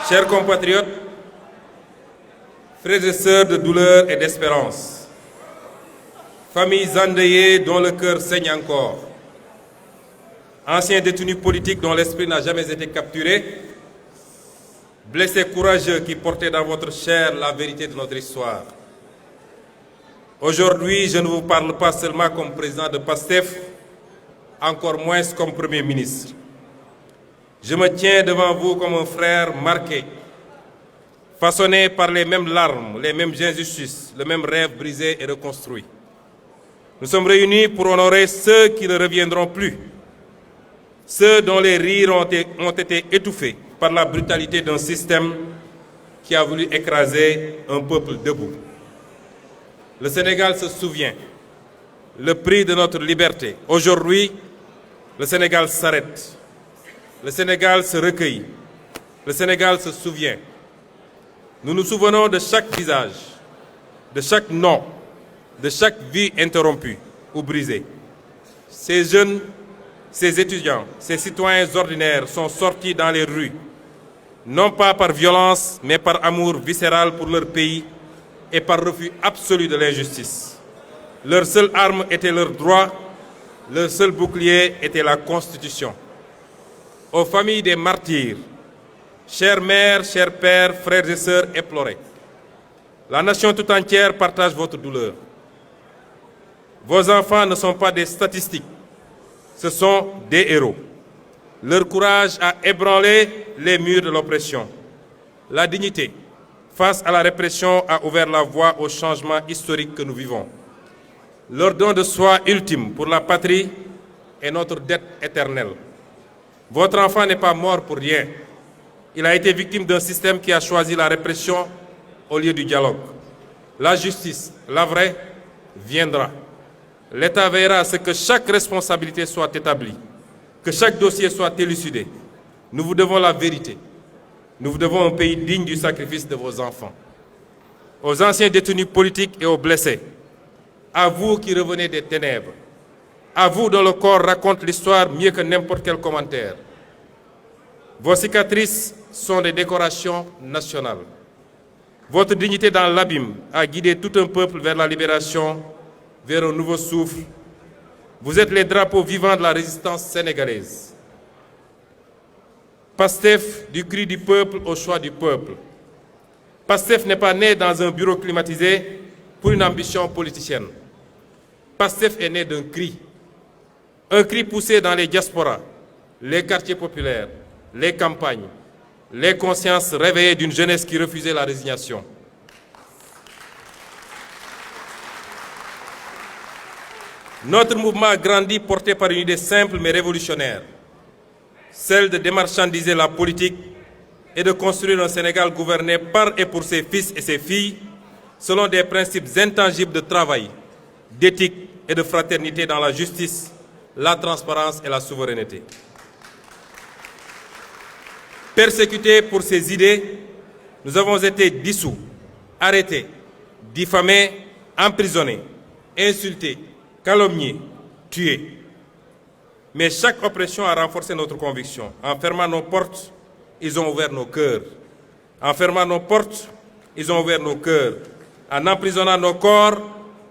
Chers compatriotes, frères et sœurs de douleur et d'espérance, familles endeuillées dont le cœur saigne encore, anciens détenus politiques dont l'esprit n'a jamais été capturé, blessés courageux qui portaient dans votre chair la vérité de notre histoire. Aujourd'hui, je ne vous parle pas seulement comme président de PASTEF, encore moins comme Premier ministre. Je me tiens devant vous comme un frère marqué, façonné par les mêmes larmes, les mêmes injustices, le même rêve brisé et reconstruit. Nous sommes réunis pour honorer ceux qui ne reviendront plus, ceux dont les rires ont été étouffés par la brutalité d'un système qui a voulu écraser un peuple debout. Le Sénégal se souvient, le prix de notre liberté. Aujourd'hui, le Sénégal s'arrête. Le Sénégal se recueille. Le Sénégal se souvient. Nous nous souvenons de chaque visage, de chaque nom, de chaque vie interrompue ou brisée. Ces jeunes, ces étudiants, ces citoyens ordinaires sont sortis dans les rues, non pas par violence, mais par amour viscéral pour leur pays et par refus absolu de l'injustice. Leur seule arme était leur droit, leur seul bouclier était la Constitution. Aux familles des martyrs, chères mères, chers pères, frères et sœurs éplorés, la nation tout entière partage votre douleur. Vos enfants ne sont pas des statistiques, ce sont des héros. Leur courage a ébranlé les murs de l'oppression. La dignité, face à la répression, a ouvert la voie au changement historique que nous vivons. Leur don de soi ultime pour la patrie est notre dette éternelle. Votre enfant n'est pas mort pour rien. Il a été victime d'un système qui a choisi la répression au lieu du dialogue. La justice, la vraie, viendra. L'État veillera à ce que chaque responsabilité soit établie, que chaque dossier soit élucidé. Nous vous devons la vérité. Nous vous devons un pays digne du sacrifice de vos enfants. Aux anciens détenus politiques et aux blessés, à vous qui revenez des ténèbres, à vous dont le corps raconte l'histoire mieux que n'importe quel commentaire. Vos cicatrices sont des décorations nationales. Votre dignité dans l'abîme a guidé tout un peuple vers la libération, vers un nouveau souffle. Vous êtes les drapeaux vivants de la résistance sénégalaise. PASTEF, du cri du peuple au choix du peuple. PASTEF n'est pas né dans un bureau climatisé pour une ambition politicienne. PASTEF est né d'un cri. Un cri poussé dans les diasporas, les quartiers populaires, les campagnes, les consciences réveillées d'une jeunesse qui refusait la résignation. Notre mouvement a grandi porté par une idée simple mais révolutionnaire, celle de démarchandiser la politique et de construire un Sénégal gouverné par et pour ses fils et ses filles selon des principes intangibles de travail, d'éthique et de fraternité dans la justice, la transparence et la souveraineté. Persécutés pour ces idées, nous avons été dissous, arrêtés, diffamés, emprisonnés, insultés, calomniés, tués. Mais chaque oppression a renforcé notre conviction. En fermant nos portes, ils ont ouvert nos cœurs. En fermant nos portes, ils ont ouvert nos cœurs. En emprisonnant nos corps,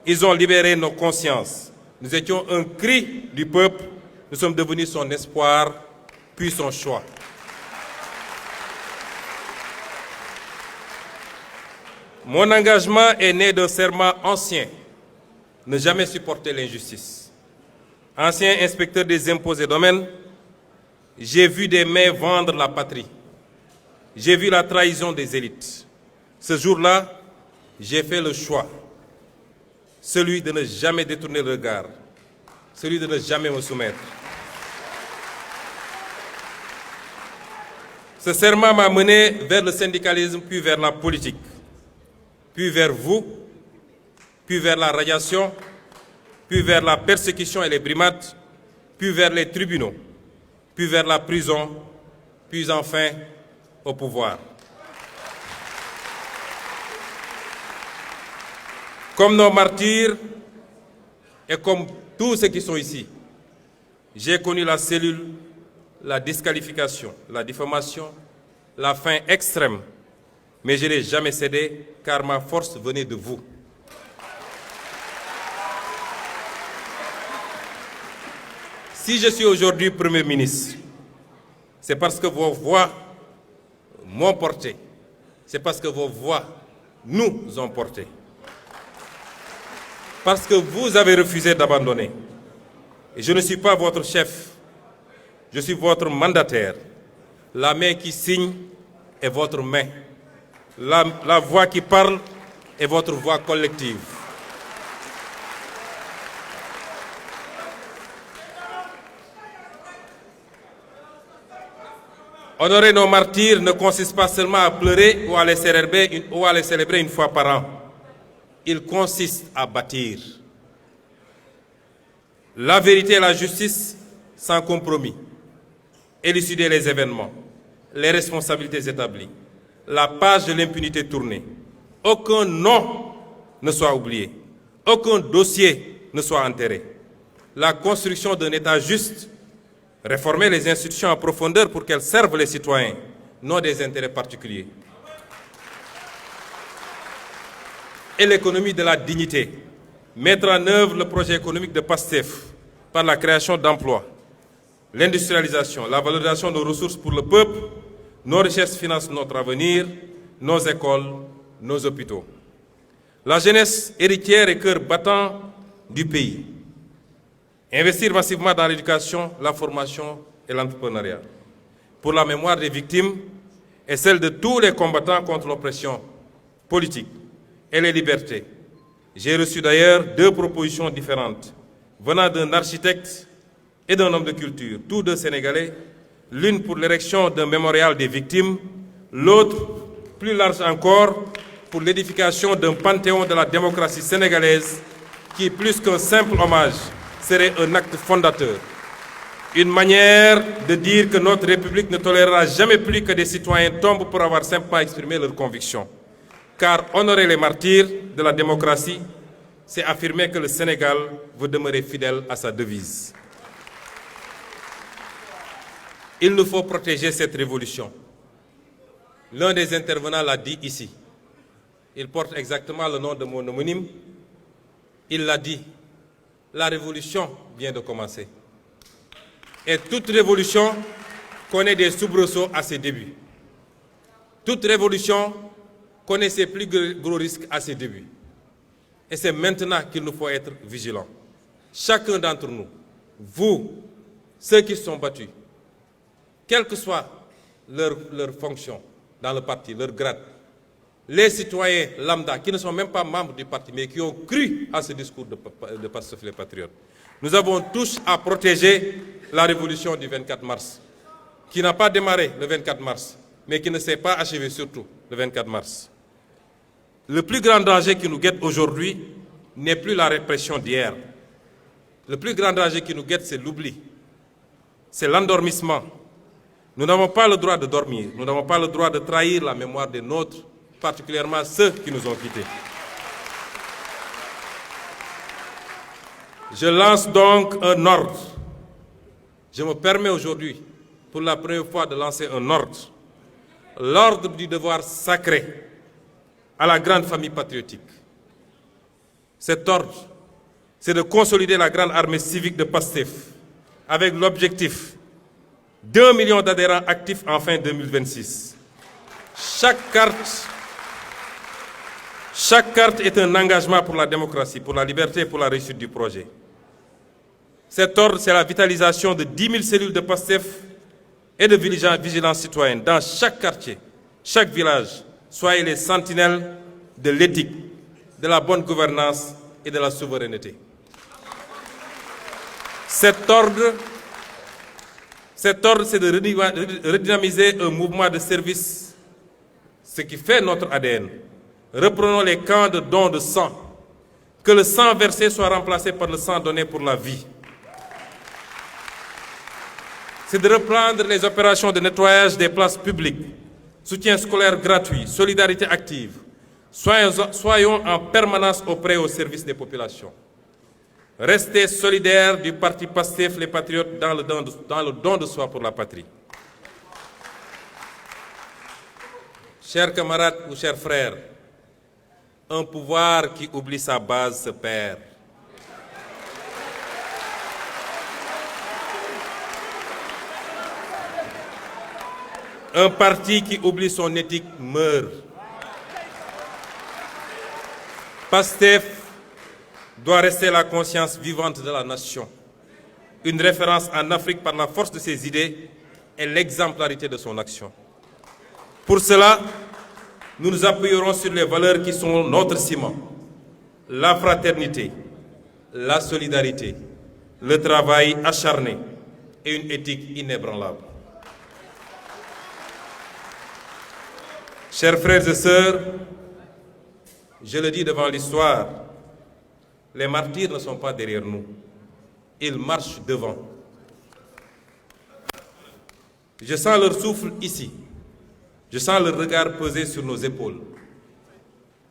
ils ont libéré nos consciences. Nous étions un cri du peuple, nous sommes devenus son espoir, puis son choix. Mon engagement est né d'un serment ancien, ne jamais supporter l'injustice. Ancien inspecteur des impôts et domaines, j'ai vu des mains vendre la patrie. J'ai vu la trahison des élites. Ce jour-là, j'ai fait le choix, celui de ne jamais détourner le regard, celui de ne jamais me soumettre. Ce serment m'a mené vers le syndicalisme, puis vers la politique, puis vers vous, puis vers la radiation, puis vers la persécution et les brimades, puis vers les tribunaux, puis vers la prison, puis enfin au pouvoir. Comme nos martyrs et comme tous ceux qui sont ici, j'ai connu la cellule, la disqualification, la diffamation, la faim extrême, mais je n'ai jamais cédé car ma force venait de vous. Si je suis aujourd'hui Premier ministre, c'est parce que vos voix m'ont porté. C'est parce que vos voix nous ont portés. Parce que vous avez refusé d'abandonner. Et je ne suis pas votre chef, je suis votre mandataire. La main qui signe est votre main. La voix qui parle est votre voix collective. Honorer nos martyrs ne consiste pas seulement à pleurer ou à les célébrer une fois par an. Il consiste à bâtir. La vérité et la justice sans compromis. Élucider les événements, les responsabilités établies, la page de l'impunité tournée. Aucun nom ne soit oublié, aucun dossier ne soit enterré. La construction d'un État juste, réformer les institutions en profondeur pour qu'elles servent les citoyens, non des intérêts particuliers. Et l'économie de la dignité. Mettre en œuvre le projet économique de PASTEF par la création d'emplois, l'industrialisation, la valorisation de nos ressources pour le peuple, nos richesses financent notre avenir, nos écoles, nos hôpitaux. La jeunesse héritière et cœur battant du pays. Investir massivement dans l'éducation, la formation et l'entrepreneuriat. Pour la mémoire des victimes et celle de tous les combattants contre l'oppression politique et les libertés. J'ai reçu d'ailleurs 2 propositions différentes, venant d'un architecte et d'un homme de culture, tous 2 sénégalais, l'une pour l'érection d'un mémorial des victimes, l'autre, plus large encore, pour l'édification d'un panthéon de la démocratie sénégalaise qui, plus qu'un simple hommage, serait un acte fondateur. Une manière de dire que notre République ne tolérera jamais plus que des citoyens tombent pour avoir simplement exprimé leurs convictions. Car honorer les martyrs de la démocratie, c'est affirmer que le Sénégal veut demeurer fidèle à sa devise. Il nous faut protéger cette révolution. L'un des intervenants l'a dit ici. Il porte exactement le nom de mon homonyme. Il l'a dit. La révolution vient de commencer. Et toute révolution connaît des soubresauts à ses débuts. Toute révolution connaît ses plus gros risques à ses débuts. Et c'est maintenant qu'il nous faut être vigilants. Chacun d'entre nous, vous, ceux qui se sont battus, quelle que soit leur fonction dans le parti, leur grade, les citoyens lambda qui ne sont même pas membres du parti, mais qui ont cru à ce discours de Pastef les Patriotes. Nous avons tous à protéger la révolution du 24 mars, qui n'a pas démarré le 24 mars, mais qui ne s'est pas achevée surtout le 24 mars. Le plus grand danger qui nous guette aujourd'hui n'est plus la répression d'hier. Le plus grand danger qui nous guette, c'est l'oubli. C'est l'endormissement. Nous n'avons pas le droit de dormir. Nous n'avons pas le droit de trahir la mémoire des nôtres, particulièrement ceux qui nous ont quittés. Je lance donc un ordre. Je me permets aujourd'hui, pour la première fois, de lancer un ordre. L'ordre du devoir sacré à la grande famille patriotique. Cet ordre, c'est de consolider la grande armée civique de PASTEF avec l'objectif d'1 million d'adhérents actifs en fin 2026. Chaque carte est un engagement pour la démocratie, pour la liberté et pour la réussite du projet. Cet ordre, c'est la vitalisation de 10 000 cellules de PASTEF et de vigilance citoyenne dans chaque quartier, chaque village. Soyez les sentinelles de l'éthique, de la bonne gouvernance et de la souveraineté. Cet ordre, c'est de redynamiser un mouvement de service, ce qui fait notre ADN. Reprenons les camps de dons de sang. Que le sang versé soit remplacé par le sang donné pour la vie. C'est de reprendre les opérations de nettoyage des places publiques, soutien scolaire gratuit, solidarité active. Soyons en permanence auprès au service des populations. Restez solidaires du parti PASTEF, les patriotes, dans le don de soi pour la patrie. Chers camarades ou chers frères, un pouvoir qui oublie sa base se perd. Un parti qui oublie son éthique meurt. PASTEF doit rester la conscience vivante de la nation, une référence en Afrique par la force de ses idées et l'exemplarité de son action. Pour cela, nous nous appuierons sur les valeurs qui sont notre ciment: la fraternité, la solidarité, le travail acharné et une éthique inébranlable. Chers frères et sœurs, je le dis devant l'histoire, les martyrs ne sont pas derrière nous, ils marchent devant. Je sens leur souffle ici, je sens leur regard peser sur nos épaules.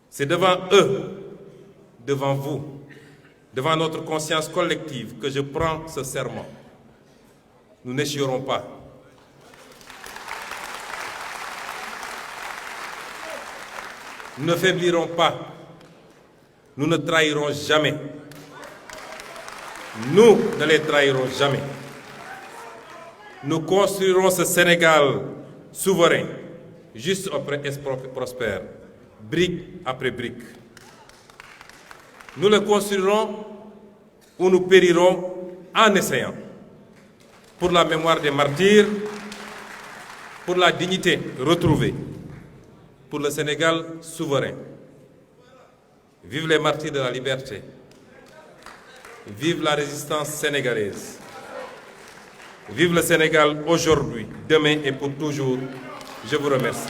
C'est devant eux, devant vous, devant notre conscience collective que je prends ce serment. Nous n'échouerons pas. Nous ne faiblirons pas. Nous ne trahirons jamais. Nous ne les trahirons jamais. Nous construirons ce Sénégal souverain, juste après et prospère, brique après brique. Nous le construirons ou nous périrons en essayant. Pour la mémoire des martyrs, pour la dignité retrouvée, pour le Sénégal souverain. Vive les martyrs de la liberté. Vive la résistance sénégalaise. Vive le Sénégal aujourd'hui, demain et pour toujours. Je vous remercie.